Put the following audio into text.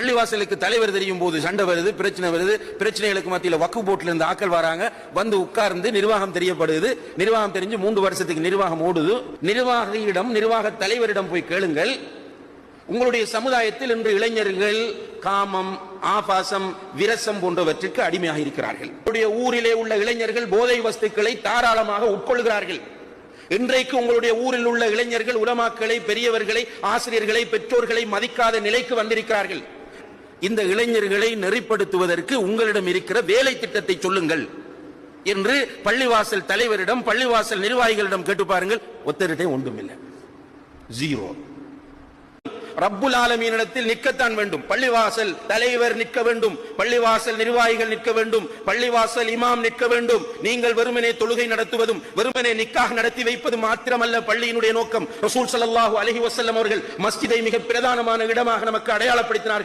பள்ளிவாசலுக்கு தலைவர் தெரியும் போது சண்டை வருது, பிரச்சனை வருது, பிரச்சனைகளுக்கு மத்தியில் வக்கு போட்டில் இருந்து ஆக்கள் வராங்க, வந்து உட்கார்ந்து நிர்வாகம் தெரியப்படுது. நிர்வாகம் தெரிஞ்சு 3 வருஷத்துக்கு நிர்வாகம் ஓடுது. நிர்வாக தலைவரிடம் போய் கேளுங்கள், உங்களுடைய சமுதாயத்தில் இன்று இளைஞர்கள் காமம், ஆபாசம், விரசம் போன்றவற்றுக்கு அடிமையாக இருக்கிறார்கள். உங்களுடைய ஊரிலே உள்ள இளைஞர்கள் போதை வஸ்துக்களை தாராளமாக உட்கொள்கிறார்கள். இன்றைக்கு உங்களுடைய ஊரில் உள்ள இளைஞர்கள் உலமாக்களை, பெரியவர்களை, ஆசிரியர்களை, பெற்றோர்களை மதிக்காத நிலைக்கு வந்திருக்கிறார்கள். இந்த இளைஞர்களை நெறிப்படுத்துவதற்கு உங்களிடம் இருக்கிற வேலை திட்டத்தை சொல்லுங்கள் என்று பள்ளிவாசல் தலைவரிடம், பள்ளிவாசல் நிர்வாகிகளிடம் கேட்டு பாருங்கள். ஒத்தரிட்டே ஒன்றுமில்லை, ஜீரோ. ரப்புல் ஆலமீனிடத்தில் நிற்கத்தான் வேண்டும். பள்ளிவாசல் தலைவர் நிற்க வேண்டும், பள்ளிவாசல் நிர்வாகிகள் நிற்க வேண்டும், பள்ளிவாசல் இமாம் நிற்க வேண்டும். நீங்கள் வெறுமனே தொழுகை நடத்துவதும் வெறுமனே நிக்காஹ் நடத்தி வைப்பது மாத்திரமல்ல பள்ளியினுடைய நோக்கம். ரசூல் ஸல்லல்லாஹு அலைஹி வஸல்லம் அவர்கள் மஸ்ஜிதை மிக பிரதானமான இடமாக நமக்கு அடையாளப்படுத்தினார்கள்.